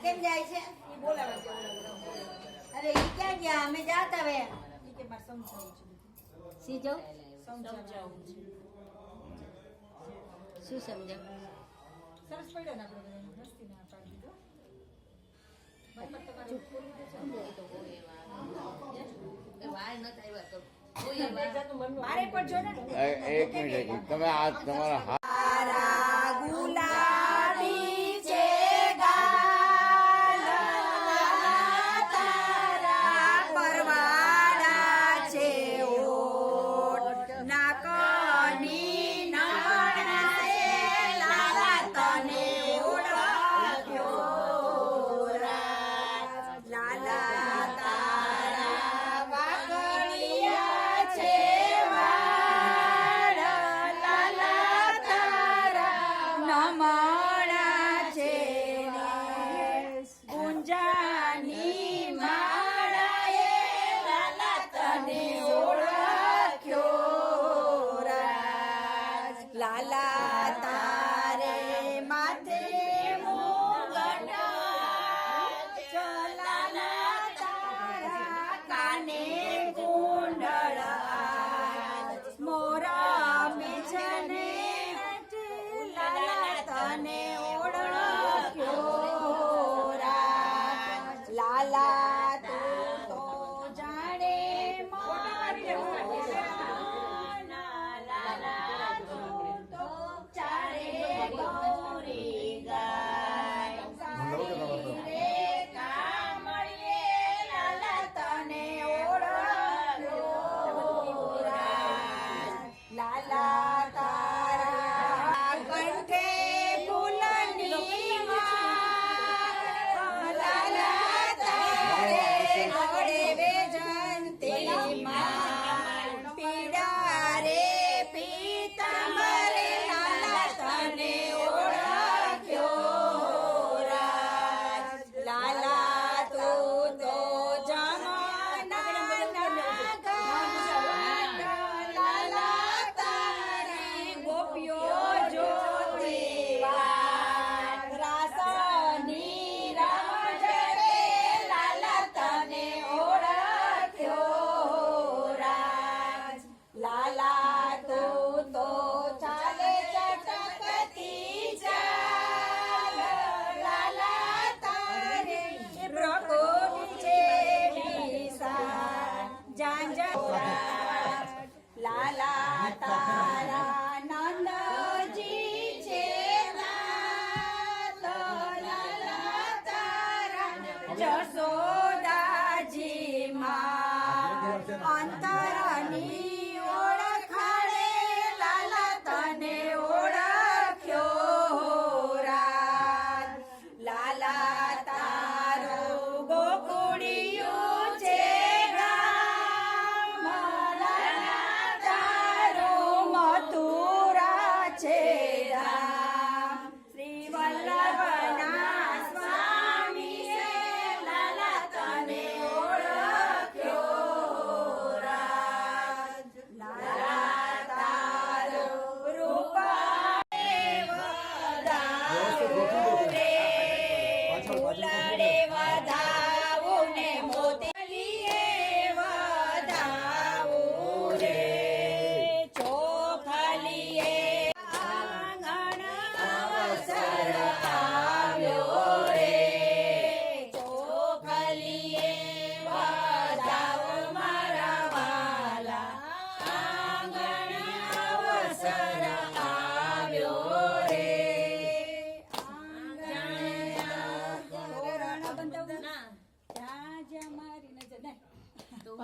કેમ જાય છે એ બોલાવે અરે ઈ ક્યાં ગયા અમે જાતા હવે ઈ કે માર સમજાવું છે સી જાવ સમજાવું છે શું સમજાવ સરસ પડ્યો ને આપણે મસ્તી ના પાડી દીધો બરાબર તમારે ખોલી દે તો કોઈ વાર ન થાય તો કોઈ મારે પણ જો ને એક મિનિટ તમે આ તમારા હારા ગુલાબી છે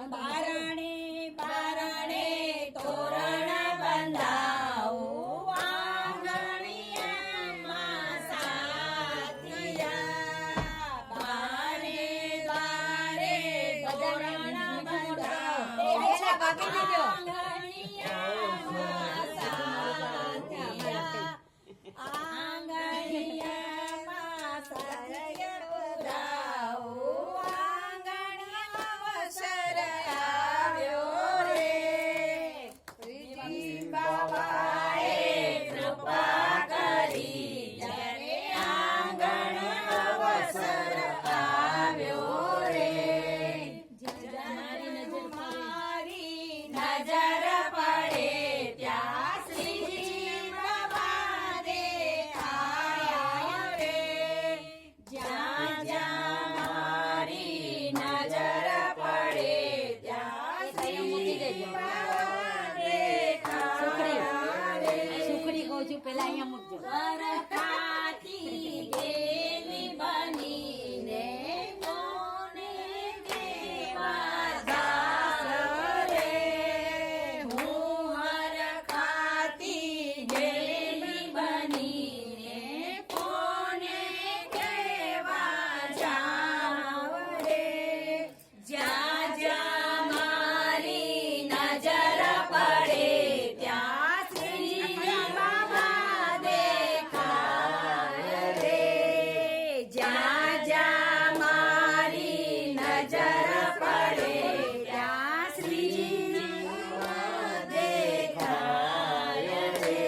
બારણે બારણે તોરણ બંધાવો આંગણિયામાં સાથિયા બારે બારે તોરણ બંધાવો આંગણિયામાં સાથિયા આંગણિયામાં સાથિયા કૃપા કરી જ્યારે આંગણ અવસર વરખાતી ગેલી બનીને કોને કેવા જાઉં રે. હું હરખાતી ગેલી બનીને કોને કેવા જાઉં રે. જ્યાં જ્યાં મારી નજર પડે ત્યાં શ્રીજી બાબા દેખાય રે. જ્યાં જ્યાં મારી નજર પડે ત્યાં શ્રીજી બાબા દેખાય રે.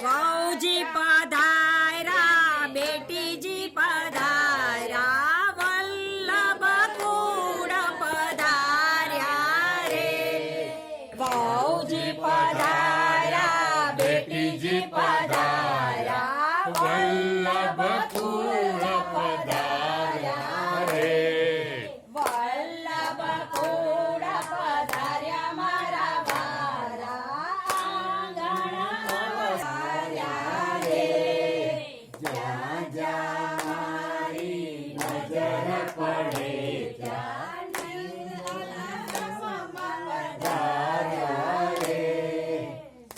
વહુજી પધાર્યા, બેટીજી પધાર્યા, વલ્લભ કુળ પધાર્યા રે. વહુજી પધાર્યા, બેટીજી પધાર્યા, વલ્લભ કુળ પધાર્યા રે. વલ્લભ કુળ પધાર્યા મારા વારા, આંગણ પધાર્યા રે. જ્યાં જ્યાં મારી નજર પડે ત્યાં પધાર્યા રે.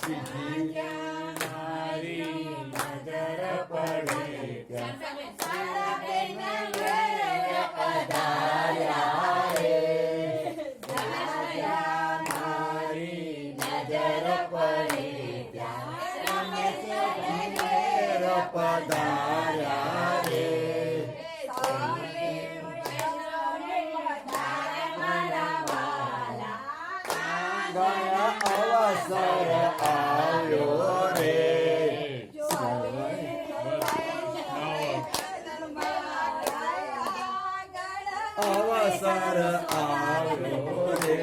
જ્યાં જ્યાં મારી નજર પડે ત્યાં પધાર્યા રે. જ્યાં જ્યાં મારી નજર પડે ત્યાં પધાર્યા રે. સર્વે પધાર્યા મારા વાલા, આંગણ અવસર આવ્યો રે. અવસર આવ્યો રે.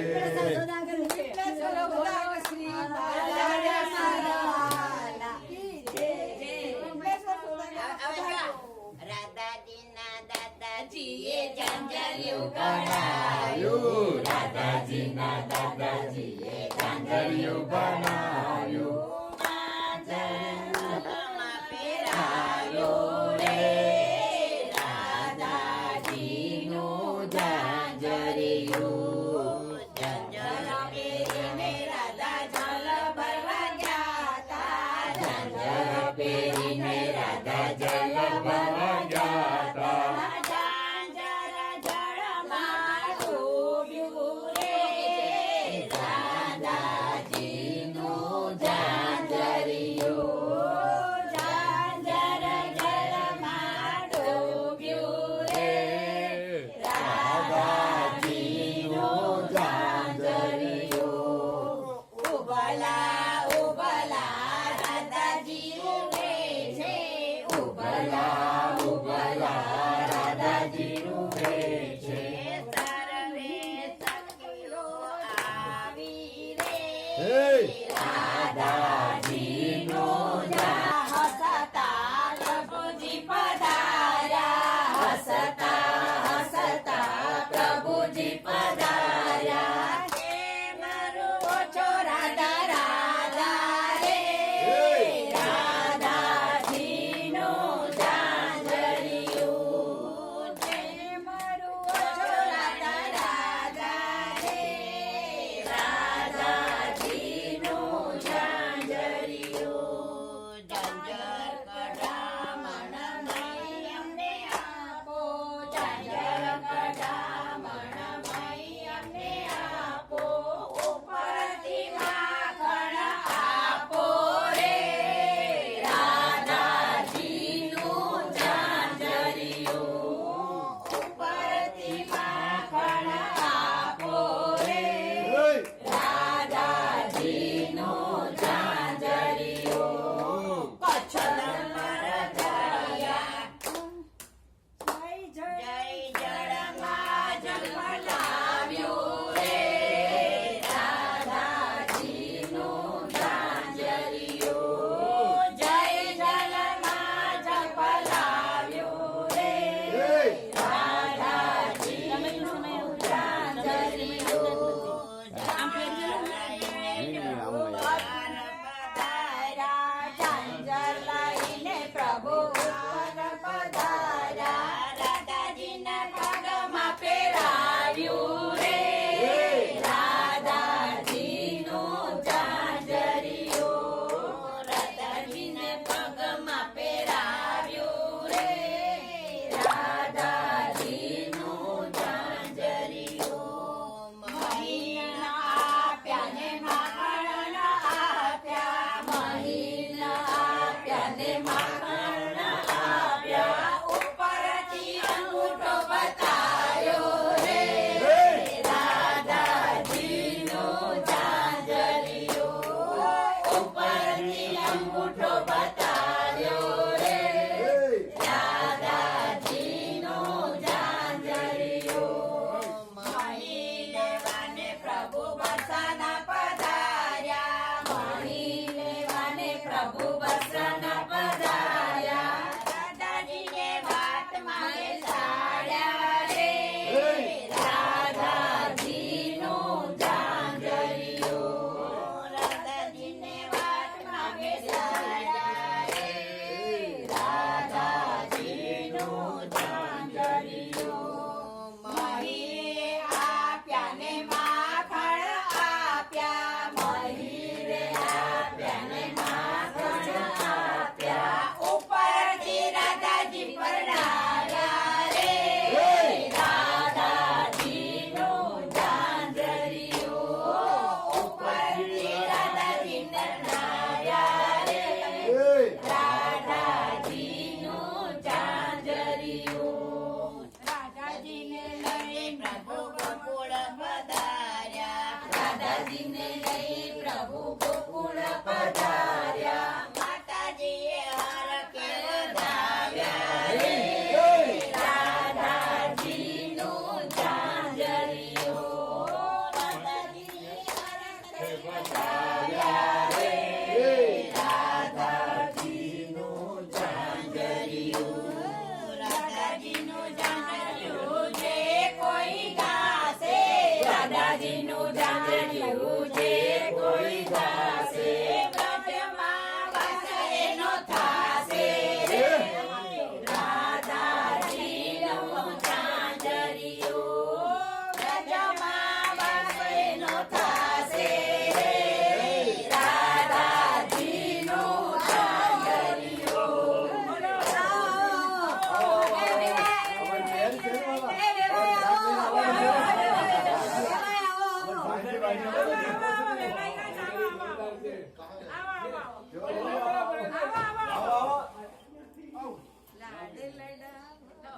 રાધાજીના દાદાજીએ જાંજરિયું બનાવ્યું, રાધાજીના દાદાજીએ ચાંદલિયું બનાવ્યું. ગળામાં પહેરાયો રે. રાધાજીનું જાંજરિયું ઝંઝર પહેરીને રાધા જલ ભરવા ગયા તા. ઝંઝર પહેરીને રાધા જલ ભરવા ગયા તા. ઝાંઝર જળમાં ડૂબ્યું રે. રાધાજીનું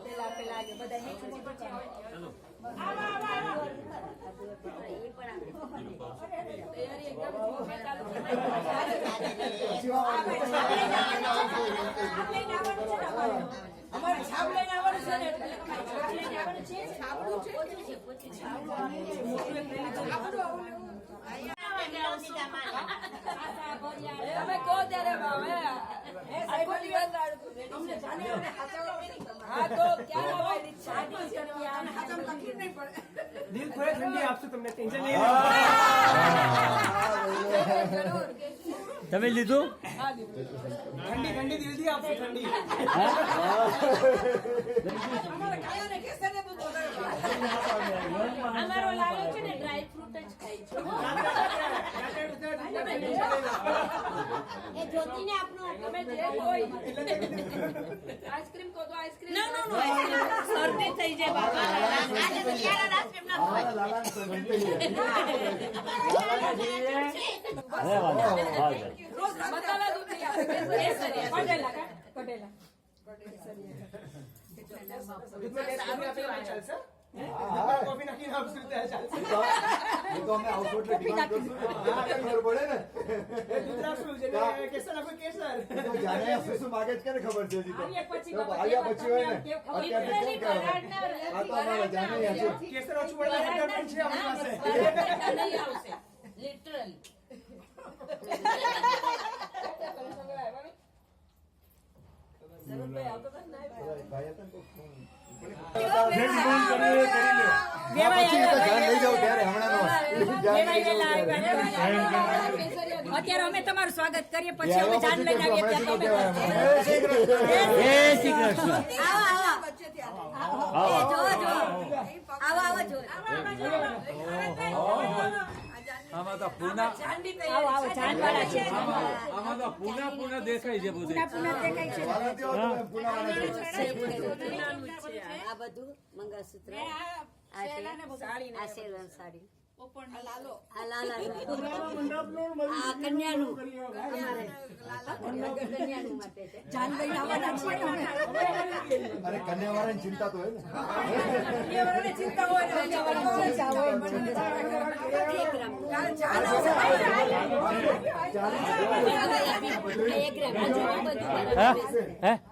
પેલા પેલા આગે બધા નીચે અમારે છાપ લઈને આવવાનું છે ને એટલે છાપ લઈને આવવાનું છે છાપડું છે ઓછું છે પછી છાપડું તમે કહો ત્યારે અમને જાને હા તો ક્યાં આવવાની છાપી છે અને હાથમ લખી નહીં પડે દિલ ખોરે ઠંડી આપશું તમને ટેન્શન નહીં તમે લીધું ઠંડી ઠંડી દિલથી આપશું ઠંડી અમારે કાયા ને કેસે ને દૂધ વગર અમારો લાલો છે ને ડ્રાય ફ્રૂટ જ ખાય છે એ જ્યોતિને આપણું તમે જે કોઈ આઈસ્ક્રીમ કહો તો આઈસ્ક્રીમ નો નો નો શરદી થઈ જાય બાબા આજે તો ક્યારે આઈસ્ક્રીમ ના રોજ મસાલા દૂધ નહીં આપે કેસરિયા કઢેલા કઢેલા ચાલશે કોફી નાખીને આપશું ત્યાં ચાલશે તો અમે આઉટપુટ ડિમાન્ડ કરશું ખબર પડે ને દૂધ રાખશું છે કેસર નાખો કેસર તો જાણે શું માગે છે કે ખબર છે જી તો આલિયા પછી હોય ને અત્યારે કેમ કહેવાય આ તો અમારે જાણે છે કેસર ઓછું પડે પણ છે આપણી પાસે નહીં આવશે લિટરલી ભાઈ હતા તો અત્યારે અમે તમારું સ્વાગત કરીએ પછી અમે જાન લઈને આવીએ ત્યાં આમાં તો પૂના આમાં તો પૂના દેખાય છે બધું આ બધું મંગળસૂત્ર આ શેરવાની સાડી આ લાલા આ કન્યાનું કન્યાનું માટે છે જાન લઈને આવવાના છીએ અમે. અરે કન્યાવાળાની ચિંતા તો હોય ને કન્યાવાળાને ચિંતા હોય ને કન્યાવાળાને ચિંતા હોય. એક ગ્રામ કારણ જાન આવશે ભાઈ. એક ગ્રામ આ જોવા બધું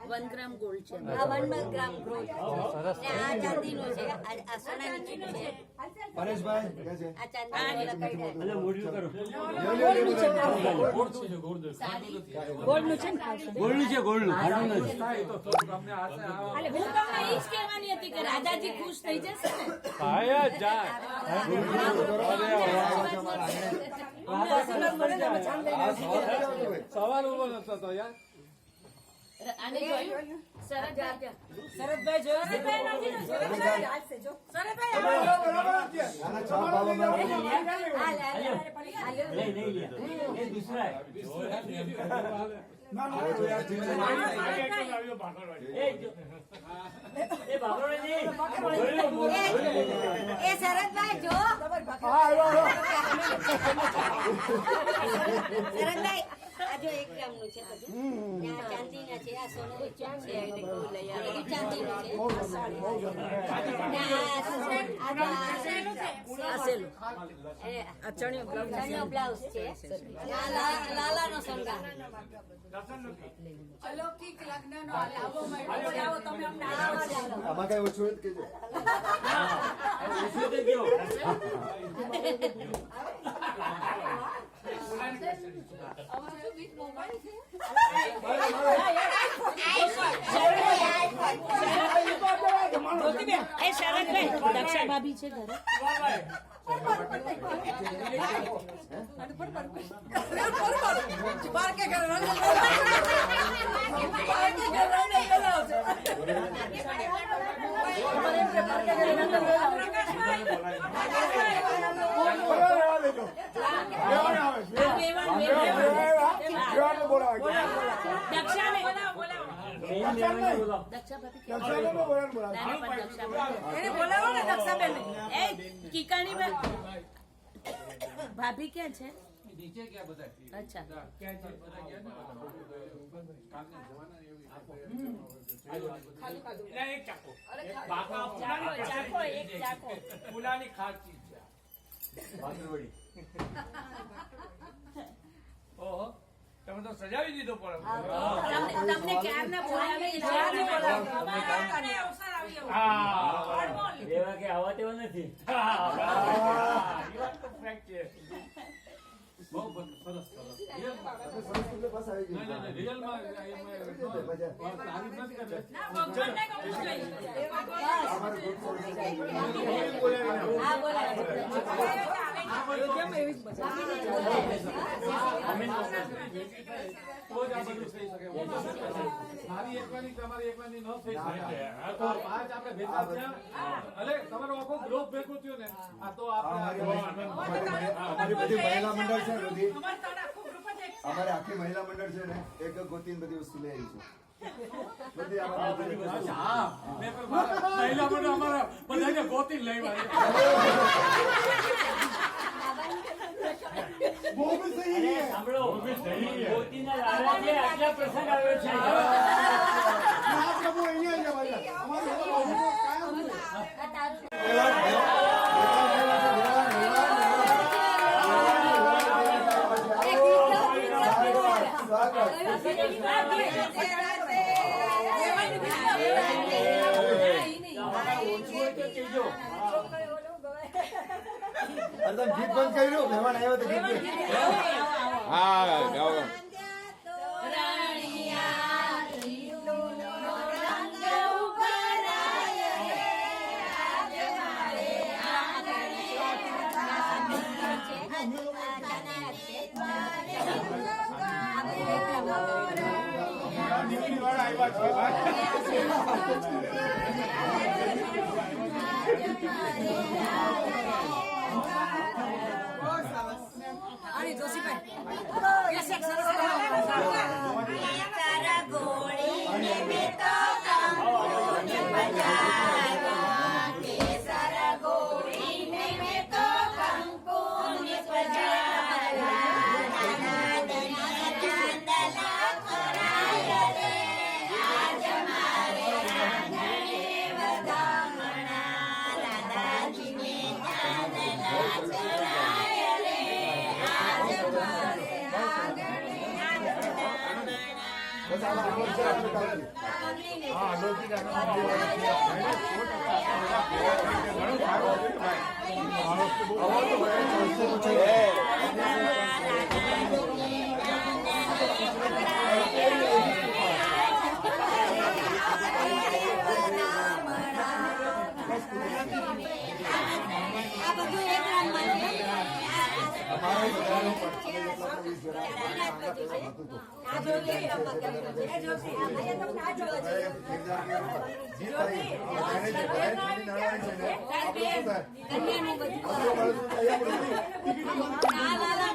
1 ગ્રામ ગોલ્ડ છે આ 1 ગ્રામ ગોલ્ડ છે આ ચાંદીનો છે આ સોનાની ચીપ છે પરેશભાઈ કે છે આ ચાંદીનો લગાડ્યા ગોળનું છે ને ગોળનું છે ગોળનું એટલે હું તમને ઈ જ કહેવાની હતી કે રાજાજી ખુશ થઈ જશે ને. આયા જાય સવાલ ઉભો નતો તો યાર આને જોયું શરદભાઈ જોયો ને? શરદભાઈ હાલશે જો. શરદભાઈ આના છ ભાવમાં એ શરદભાઈ જો શરદભાઈ આ જો 1 ગ્રામનું છે બધું આ ચાંદીના છે આ સોનાની ચીપ છે એટલે કોઈ લઈ આવે એ ચાંદીનું છે ને આ સેલું એ આ ચણિયો બ્લાઉઝ છે આ લાલાનો સંગાર અલૌકિક લગ્નનો લાવો મળ્યો. આવો તમે અમને આવા જ આવો. આમાં કઈ ઓછું હોય તો કહેજો એ શરદભાઈ દક્ષા ભાભી છે ઘરે ભાભી ક્યાં છે નીચે ગયા બધા અચ્છા. ક્યાં છે? બધા ગયા ને કાલના જવાના એવી ખાધું ખાધું એટલે એક ચાકો અરે બાકા ચાખો, એક ચાખો. ફૂલાની ખાટ ચીજ છે ભાખરવડી. ઓહો તમે તો સજાવી દીધો પણ તમને ક્યારના બોલાવે છે? ક્યારના બોલાવે? એવા કે આવા તેવા નથી. એ વાત તો fact છે. બહુ સરસ સરસ રિયલમાં. સંસ્કૃત બસ આવી ગયું. નહીં, નહીં, રિયલમાં તારીફ નથી કરતા. અમારે good for you. હા, બોલાવે છે. કેમ એવી જ મજા તો જ આ બધું થઈ શકે. મારી એકલાની તમારી એકલાની ન થઈ શકે. આ તો પાંચ આપણે ભેગા થયા. અલે તમારો આખો ગ્રુપ ભેગો થયો ને આ તો આપણે અમારી બધી મહિલા મંડળ છે ને બધી. અમારે આખી મહિલા મંડળ છે ને એક ગોતીને બધી વસ્તુ લઈ આવી છે. બધી અમારી બધી વસ્તુ. હા મેં પણ મહિલા મંડળ અમારા બધાને ગોતી લઈ આવી. બહુ બી સહી અરે હે. સાંભળો, મોતીના લારા છે, આટલા પ્રસંગ આવ્યો છે. આ પ્રભુ અહીંયા જ અમારે. અમારે કાયમ છે. આ તારું તમારા ઓછું હોય તો કહેજો. અરે તમે ગીત બંધ કર્યું મહેમાન આવ્યો તો ગીત બંધ. હા ગાઓ આની જોશીભાઈ યસ એક સરસ તારા ગોળી ને તો કંકુને પજારવા કે સારા ગોળી ને તો કંકુને પજારવા નાના દના ચાંદલા કરાય રે આજ મારે આંગણે વધામણા દાદાજીને ચાંદલા કરાય રે આજ મારે બસ આ આગળ છે, આગળ ચાલુ. આવો તો ભાઈ ચાલશે પછી. આ બધું એક રામમાં છે. અમારે બધાનો પણ અમે જેટલા પણ 20 જણા આ જોઈએ રમત ગમત છે. એ જોશે. અહીંયા તમને આ જોવો છે. કન્યાનું બધું ના લાલા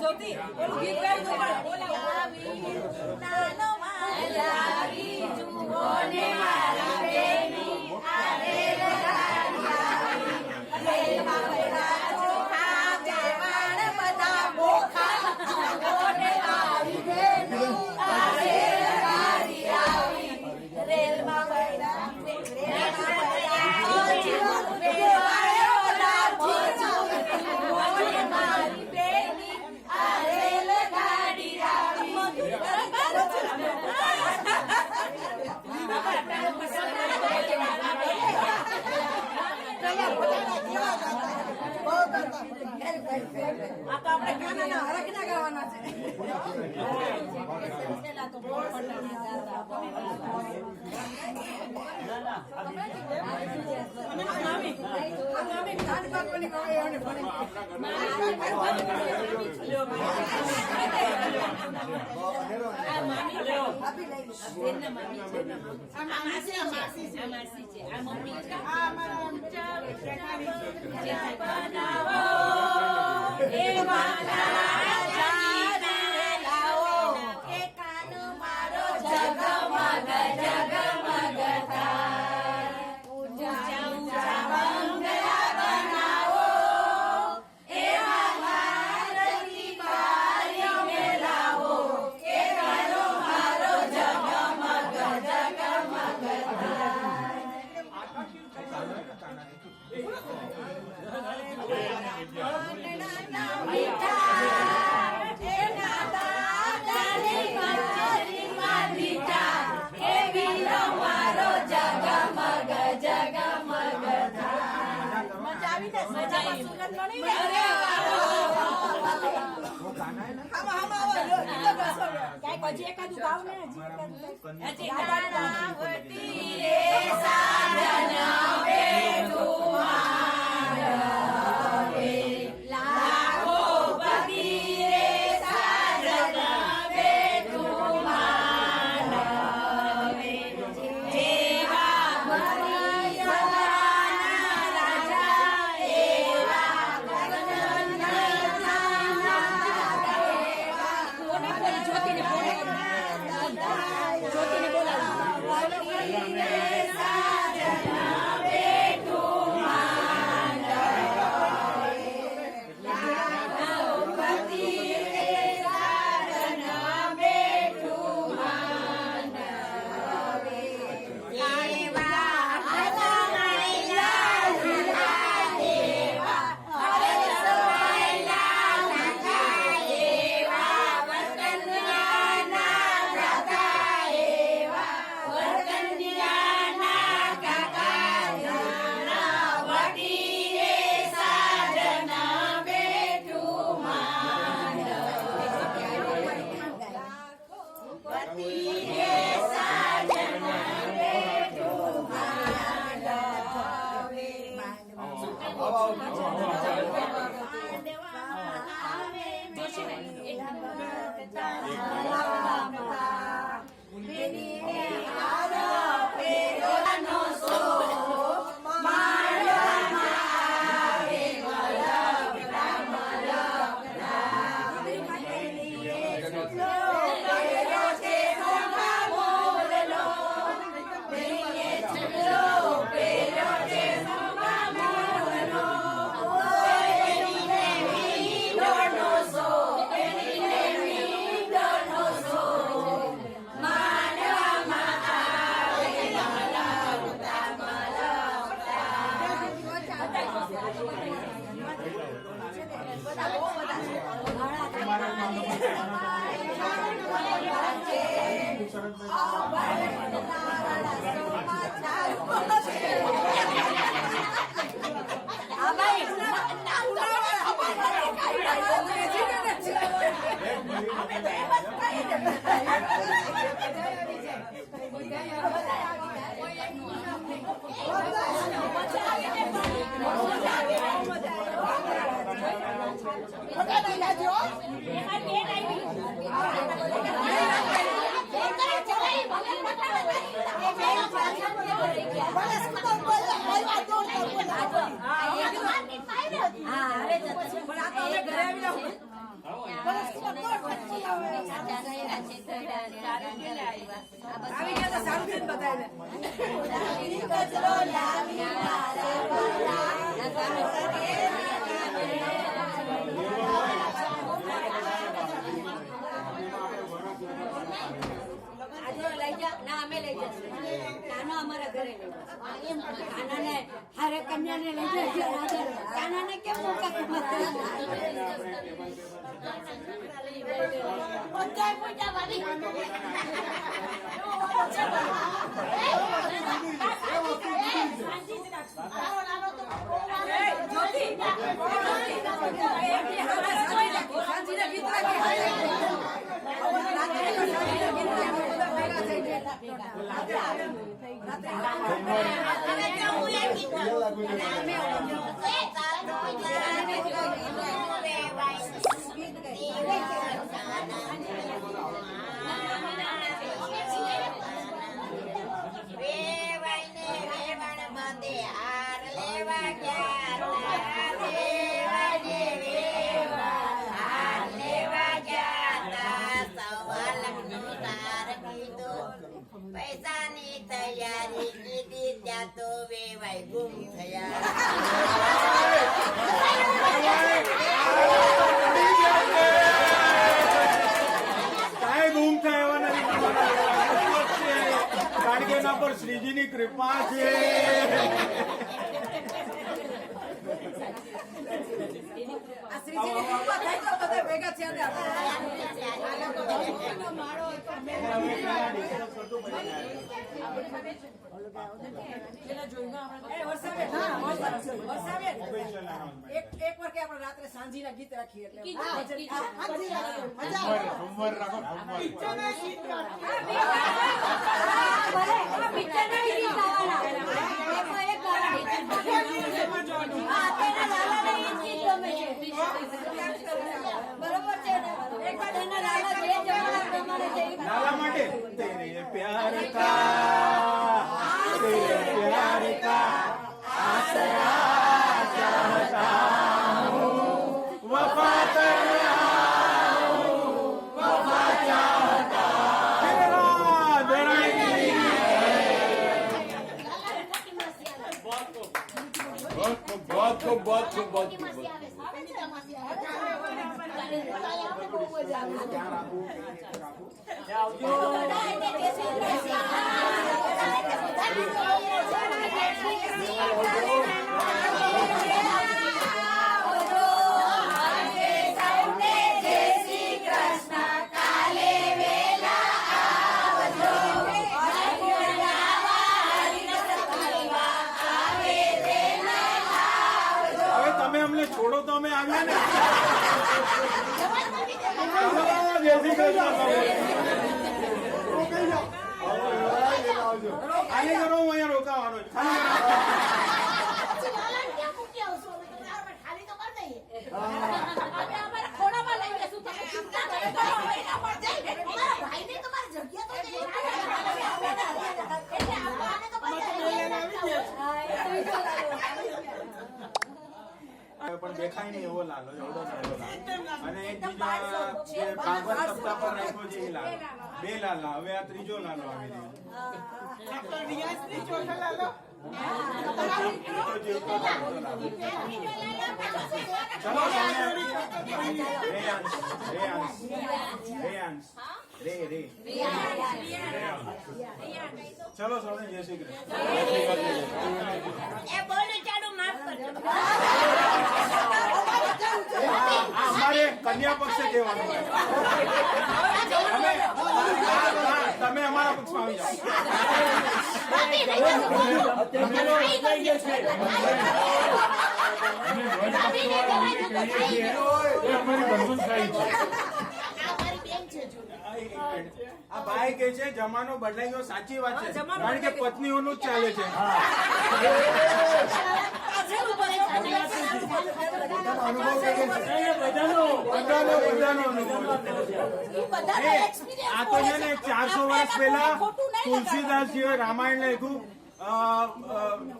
જ્યોતિ ઓલું ગીત ગાઈ દો નાનો માલાવી જુઓને મારી બેની આરે લગાડી ચોખા બેવાણ બધા બોખા જુઓને મારી બેની આરે લગાડી આવી રેલમાં બેડા મારી બેની આરે લગાડી આવી આ તો આપણે ગાના હરખના ગાવાના છે પેલા તો બહુ પટાણા ગાતા. ના પછી એકાદું ગાવ ને પૈસાની તૈયારી કીધી ત્યાં તો વેવાય ગુમ થયા કાંઈ ગુમ થયા નથી, કારણ કે એના પર શ્રીજીની કૃપા છે. એક વાર કે આપણે રાત્રે સાંજીના ગીત રાખીએ એટલે સોમવાર રાખો, બરોબર છે ને? એક વાર એના લાલા જે જમાના પ્રમાણે છે એ લાલા માટે તેરે પ્યાર કા આસરા ચાહતા હું, વફા કરતા હું, વફા ચાહતા તેરા દરાની. बहुत खूब. તમે અમને છોડો તો અમે આવ્યા ને. જય શ્રી કૃષ્ણ. ખાલી કરો, હું અહીંયા રોકાવાનો છું. પણ દેખાય નહીં એવો લાલો, એવડો નાનો લાલો. અને એક બીજા જે ભાગવત સપ્તાહ પર રાખ્યો છે એ લાલો. બે લાલા, હવે આ ત્રીજો લાલો આવી રહ્યો. ચલો સૌને જય શ્રી કૃષ્ણ. એ બોલું ચાલુ માફ કરજો અમારે કન્યા પક્ષે કહેવાનું હોય. તમે અમારા પક્ષમાં આવી આ ભાઈ કે છે જમાનો બદલાઈ ગયો, સાચી વાત છે, કારણ કે પત્નીઓનું જ ચાલે છે. આ તો છે ને 400 વર્ષ પહેલા તુલસીદાસજીએ રામાયણ લખ્યું,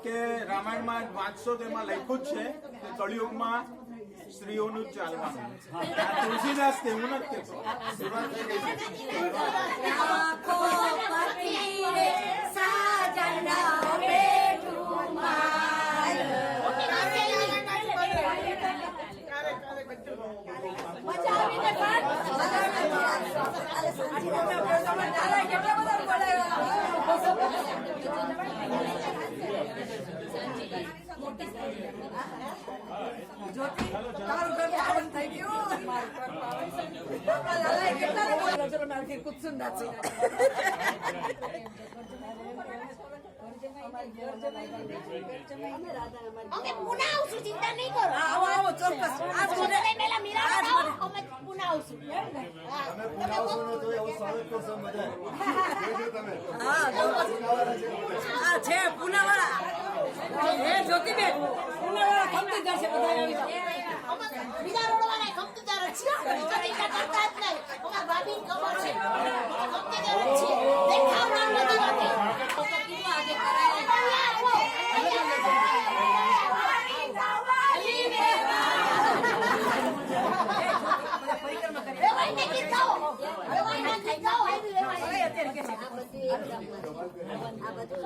કે રામાયણમાં વાંચશો તેમાં લખ્યું જ છે કે કળિયુગમાં સ્ત્રીઓનું જ ચાલવાનું. તુલસીદાસ તેવું નથી કહેતો. અમે પુના આવશું, ચિંતા નહીં કરો. આવો આવો ચોક્કસ આ જોડે પહેલા મીરા આવો, અમે પુના આવશું. અમે પુનાવશો ને તો એવું સ્વાગત કરશો બધા. જોજો તમે. હા પુનાવાળા છે બધા. આ છે પુનાવાળા એ જ્યોતિબેન પુનાવાળા ખમતી જશે બધા આવી જાવ. અમે બીજા રોડવાળા ખમતીદાર જ છીએ. બીજા પૈસા કરતા જ નહીં. અમારા ભાભીને ખબર છે. અમે ખમતીદાર જ છીએ. દેખાવના નથી હોતી. તો કીધું આજે કરાય. રેવાઈને ગીત ગાઓ. રેવાઈને ગીત ગાઓ. આવી રેવાઈને. અત્યારે કે છે આ બધું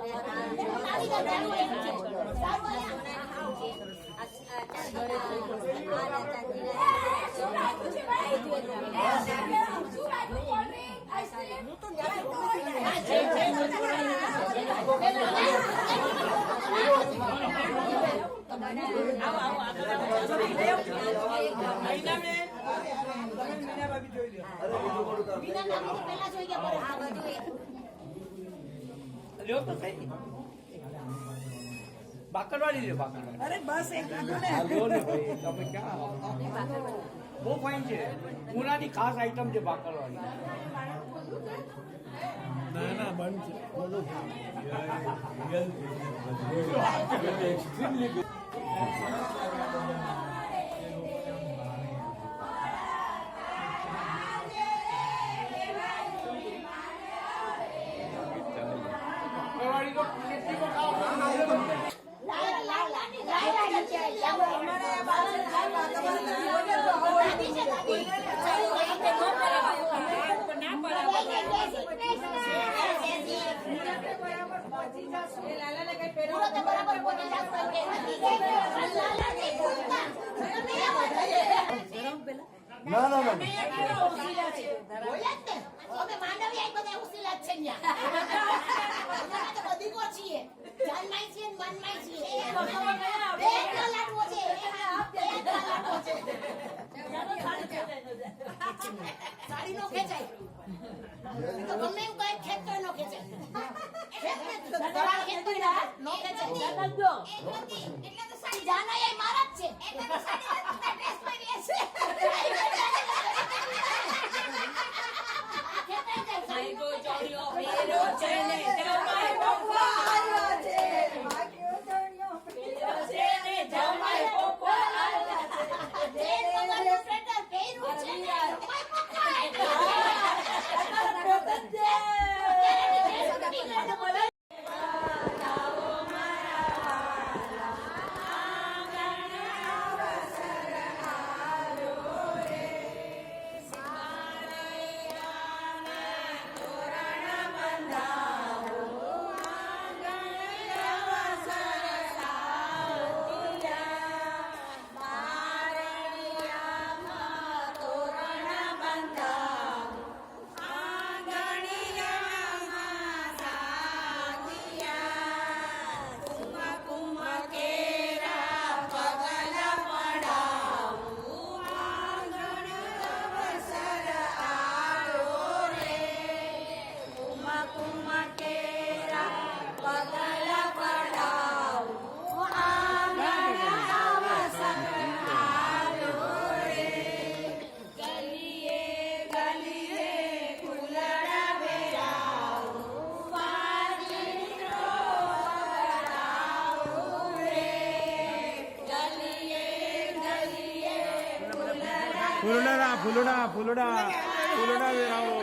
બીના નામ પહેલા જોઈ ગયા પર આ બધું લ્યો તો સહી. બાકરવાળી લ્યો, બાકરવાળી. અરે બસ એક આ લ્યો ને ભાઈ, તમે ક્યાં બહુ ફાઇન છે. પુનાની ખાસ આઈટમ છે બાકરવાળી. બાકરવાળી તો કેટલી ખાઓ. ના ના ના અમે માંડવી આઈ બધા ઉસીલા જ છે ન્યા. બધી કો છીએ જાનમાઈ છીએ મનમાઈ છીએ. બે લાડવો છે. સાડી નો ખેંચાય તો ગમે એમ કઈ ખેંચતો નો ખેંચાય. નો ખેંચાય. એટલે તો સાડી જાનાઈ મારા જ છે. એટલે તો સાડી ડ્રેસ પહેરીએ છે. ફૂલડા ફૂલડા ફૂલડા ફૂલડા વેરાવો.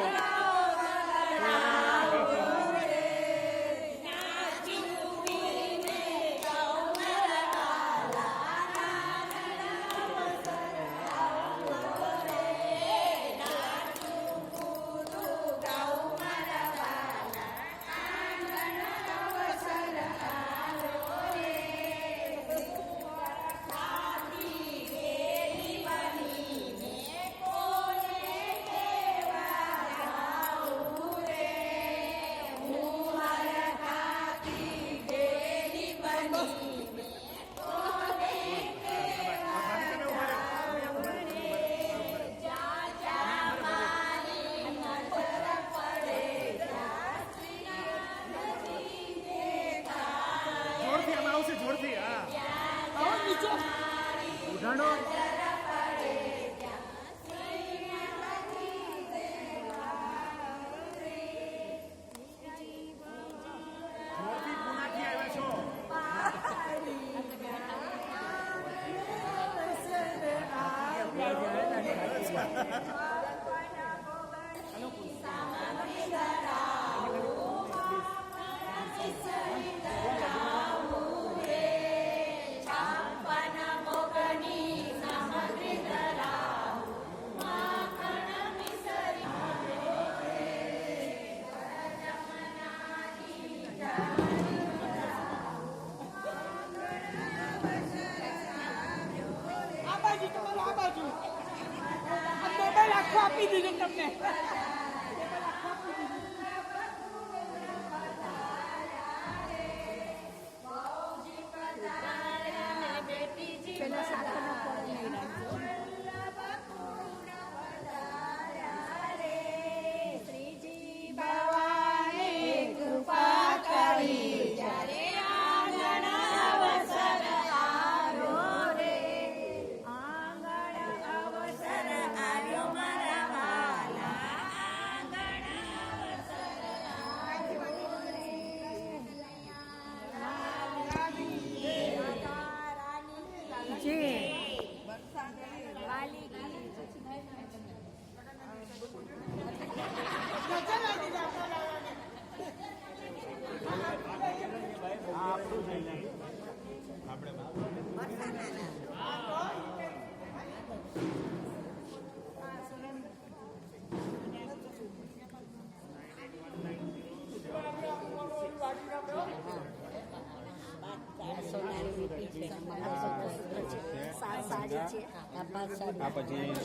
હાજર છે આ પાંચ સાડી આ પછી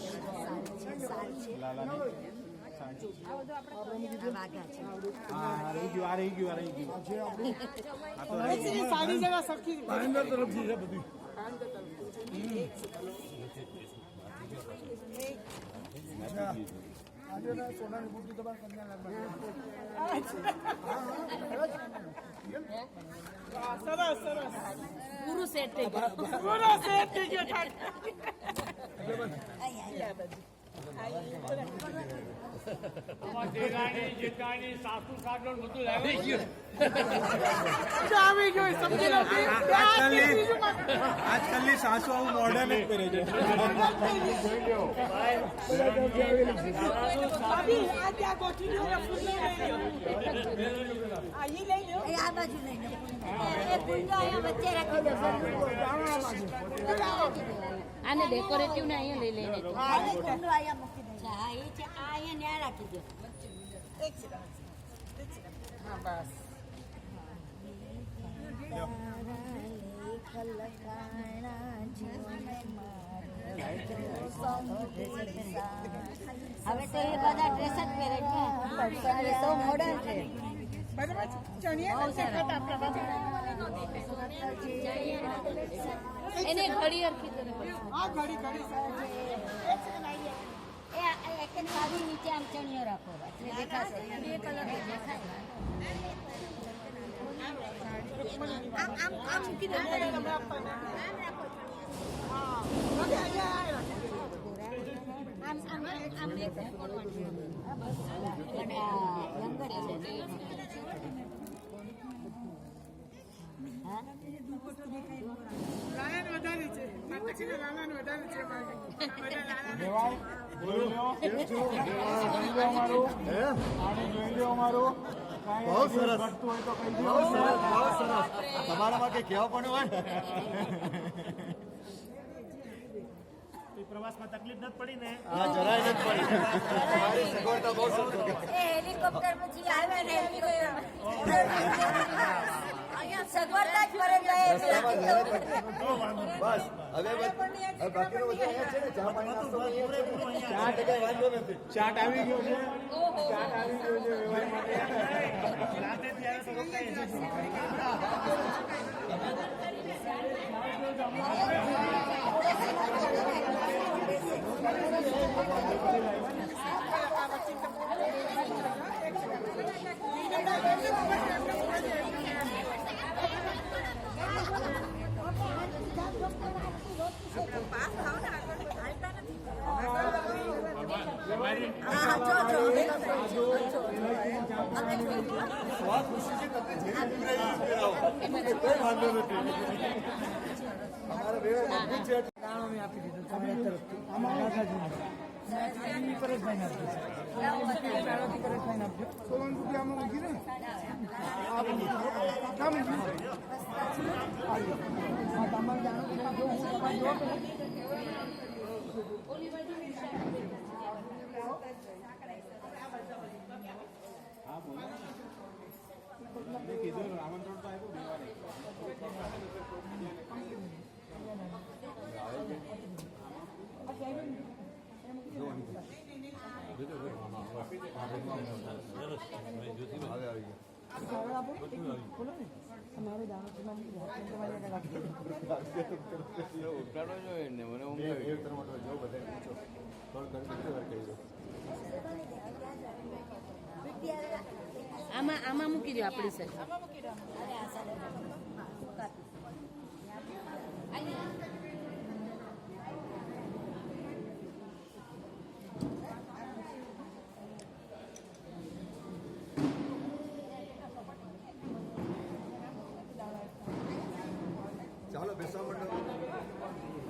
સાલ છે લાલાની આ વાઘા છે આ રહી ગયું આ રહી ગયું આ રહી ગયું આ તો રહી ગયું. સારી જગા સરખી ભાઈંદર તરફથી છે બધું સરસ સરસ પૂરું સેટ થઈ ગયું પૂરો સેટ થઈ ગયો દેરાણી જેઠાણી સાસુ સાસરો બધું આવી ગયું આવી ગયો સમજી લો આજકાલની સાસુ આવું મોડર્ન જ પહેરે છે ભાભી આ ત્યાં ગોઠવી લો ફૂલ લઈ લો આ ઈ લઈ લો એ આ બાજુ લઈ લો એ કુંડો અહીંયા વચ્ચે રાખી દો આને ડેકોરેટિવ ને અહીંયા લઈ લઈને કુંડો અહીંયા મૂકી દો હા એ છે આ અહીંયા ન્યા રાખી દો એક છે હા બસ હવે તો એ બધા ડ્રેસ જ પહેરે છે હવે તો મોડર્ન છે બરાબર ચણિયા એને ઘડી અરખી કરે હા ઘડી ઘડી એ એક જ સાદી નીચે આમ ચણિયો રાખો એટલે દેખાશે બે કલર દેખાય આમ આમ આમ મૂકી દો હા ઓકે અહીંયા આમ આમ આમ એક અને આ લંગડી છે હા લાલાને વધારે છે માતાજીને લાલાને વધારે છે બધા લાલાને દેવાય જોઈ લો જોઈ લો અમારું આને જોઈ લો અમારું બહુ સરસ. ઘટતું હોય તો કહી બહુ સરસ બહુ સરસ તમારામાં કઈ કહેવા પણ હોય પ્રવાસમાં તકલીફ નથી પડી ને હા જરાય નથી પડી તમારી સગવડતા બહુ સરસ એ હેલિકોપ્ટર પછી આવે ને હેલિકોપ્ટર અહીંયા સગવડતા જ ફરજ બસ હવે બાકીનું બધું અહીંયા છે ને ચા પાણી નાસ્તો અહીંયા છે ને. ચા તો કઈ વાંધો નથી ચાટ આવી ગયો છે ચાટ આવી ગયો છે વ્યવહાર માટે રાતે ત્યારે તો રોકાઈ જશે ખુશી છે તમને જેવી પીવડાવી પીવડાવો. કોઈ વાંધો નથી અમારા વ્યવહાર મજબૂત છે કીધું આમંત્રણ તો આપ્યું દેવાને આમાં આમાં મૂકી દો આપણી સાથે ચાલો બેસવા માંડો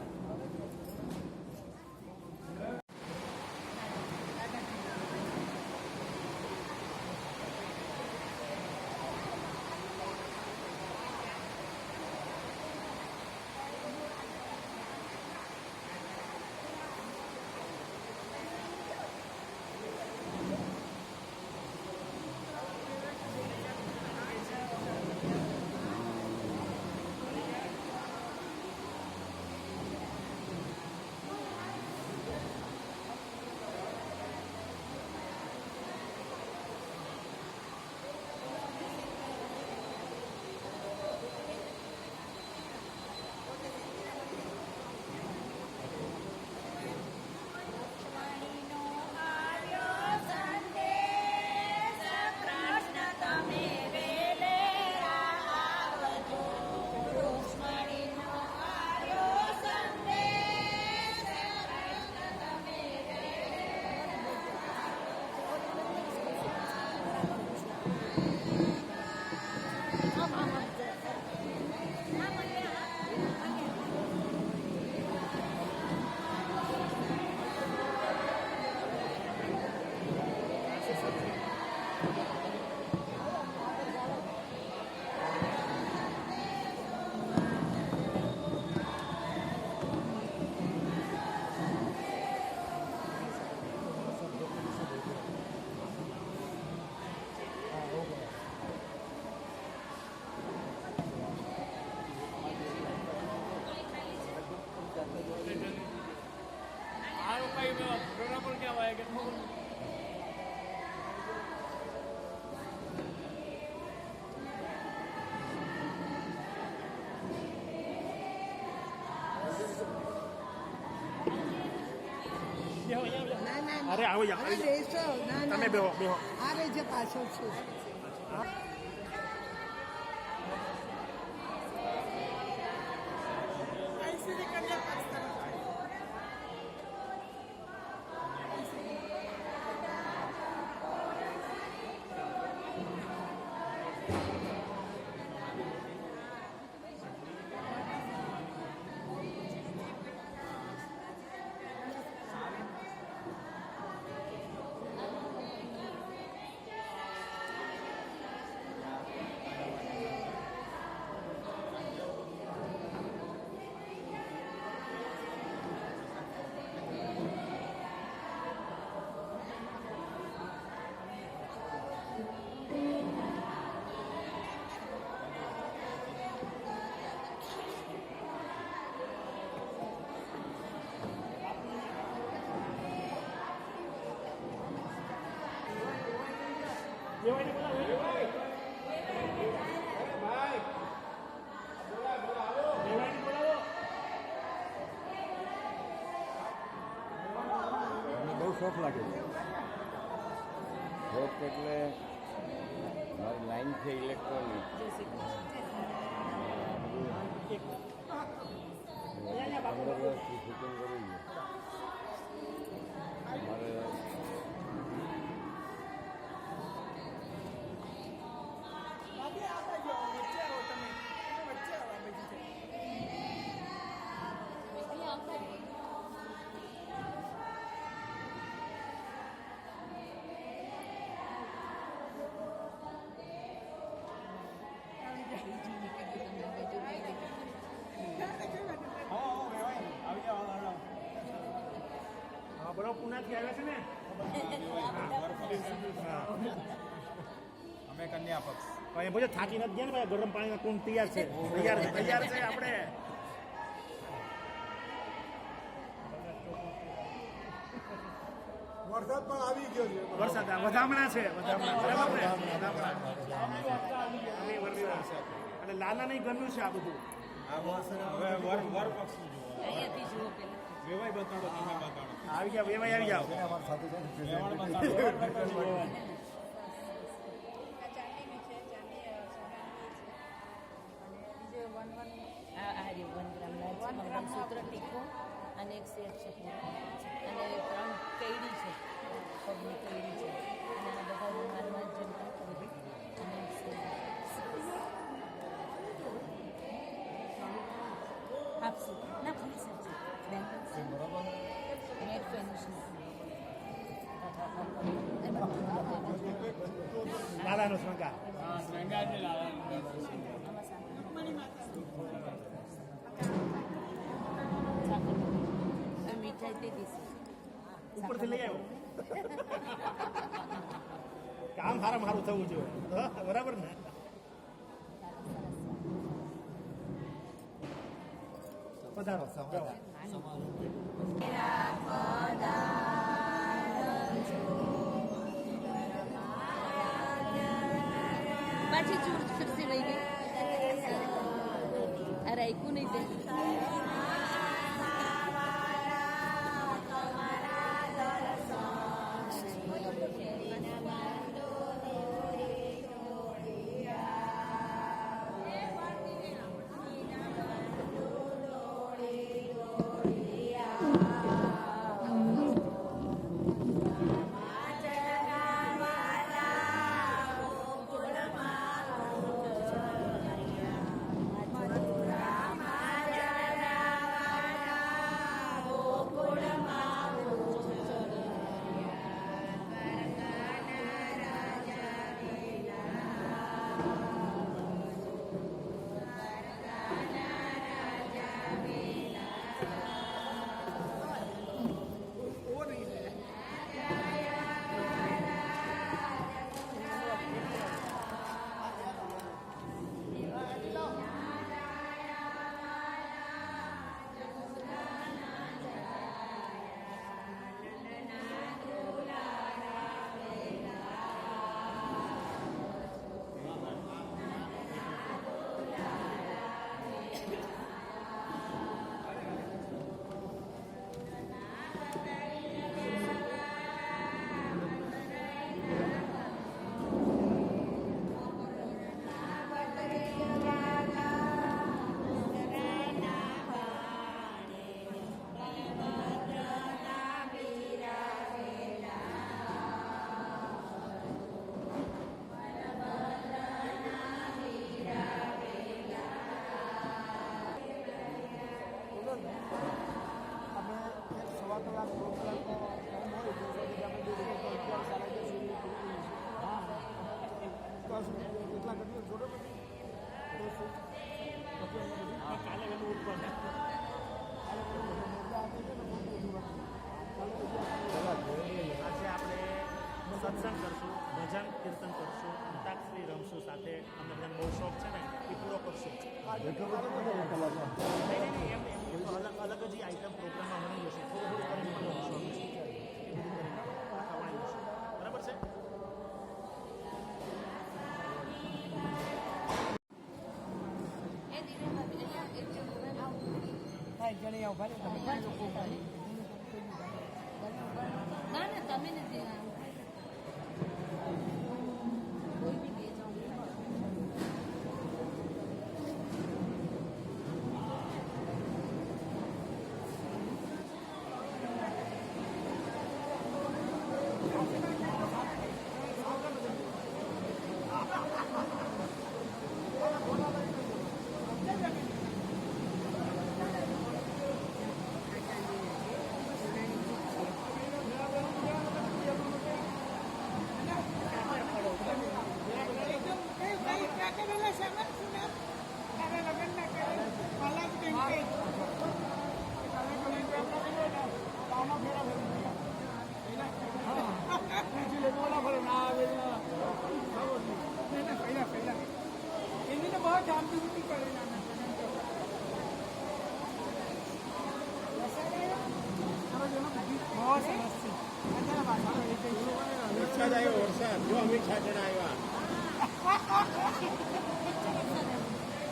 અરે આવો જાઓ તમે બેહો બેહો આવે છે પાછળ છે બહુ શોખ લાગે છે શોખ એટલે મારી લાઈન છે ઇલેક્ટ્રોનિક 15 વર્ષથી શૂટિંગ કરું છું મારે બરોબર પુનાથી આવ્યા છે ને અમે કન્યા પક્ષ ભાઈ બધે થાકી નથી ગયા ને ભાઈ ગરમ પાણીના કુંડ તૈયાર છે તૈયાર છે આપણે વરસાદ પણ આવી ગયો છે વરસાદ વધામણા છે અને લાલા નહીં ગમ્યું છે આ બધું અહીંયાથી જુઓ પેલા વેવાઈ બતાડો તમે બતાડો આવી જાવ વેવાઈ આવી જાવ અમારી સાથે છે આ રહ્યું 1 ગ્રામ લાલ છે મંગળસૂત્ર ટીકો અને એક સેટ છે અને 3 કૈડી છે પગની કૈડી છે અને આ બધા રૂમાલમાં જેમ કરી અને એક સેટ આપશું ના ખાલી સબ્જી બેંગલ છે બરાબર નેટ ફિનિશ લાલાનો શૃંગાર મીઠાઈ તે દિવસે ઉપરથી લઈ આવ્યો કામ સારું થવું જોઈએ બરાબર ને પધારો પાછી ચૂર ખુરશી વહી ગઈ આ રાખ્યું નહીં તે આજે આપણે સત્સંગ કરશું, ભજન કીર્તન કરશું, અંતાક્ષરી રમશું, સાથે અમને બધાને બહુ શોખ છે ને એ પૂરો કરશું. નહીં, એમ અલગ જ આઈટમ પ્રોગ્રામમાં મળી જશે. થોડું કરીને મને શોખ છે, એ બધું કરીને ખવડાવી દઈશું. બરાબર છે? ના ના તમે નથી વરસાદ આવ્યો, વરસાદ જો અમિત છાટણ આવ્યા.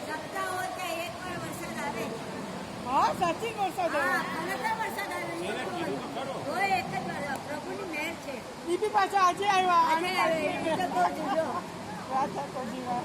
સપ્તાહ હોય ત્યાં એક વાર વરસાદ આવે. હા સાચી વરસાદ હા, અનંત વરસાદ આવે. હોય એક જ વાર. પ્રભુની મહેર છે. દીદી પાછા આજે આવ્યા આજે આવે. એ તો બહુ જુદો. વાત તો જીવા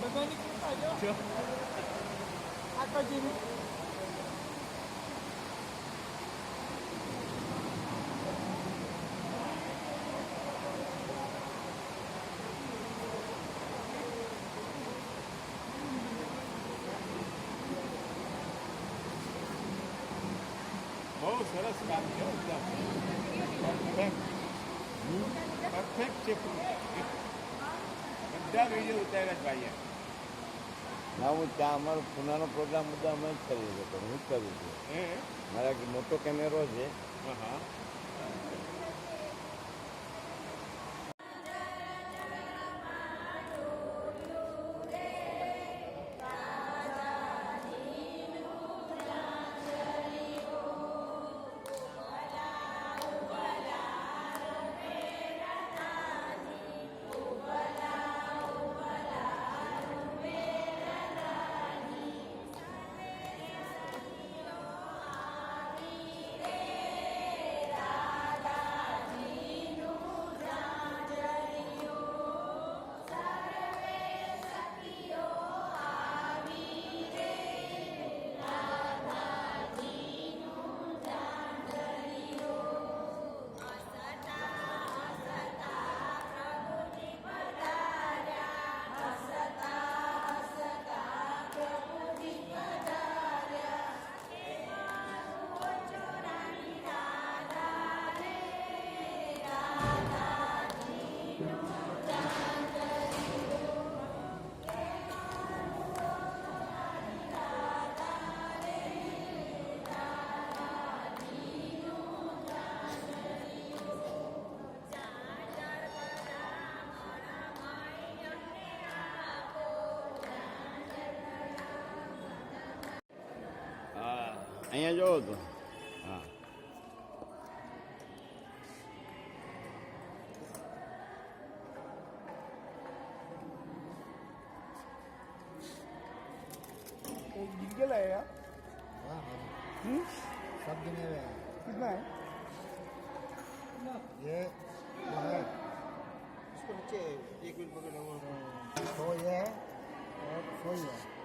બધાની કૃપા જો આખો જીવી બહુ સરસ કામ છે, પરફેક્ટ છે. બધા વિડીયો ઉતાર્યા ભાઈએ. ના હું ત્યાં અમારો પુનાનો પ્રોગ્રામ બધા અમે જ કરીએ છીએ, પણ હું જ કરું છું. મારા મોટો કેમેરો છે. હા. અહીંયા જોવો તો હા जिंगल है यार. सब गिने हुए हैं कितना है? ये जो है इसको नीचे एक मिनट पकड़ो. 100 ये है और 100 ये है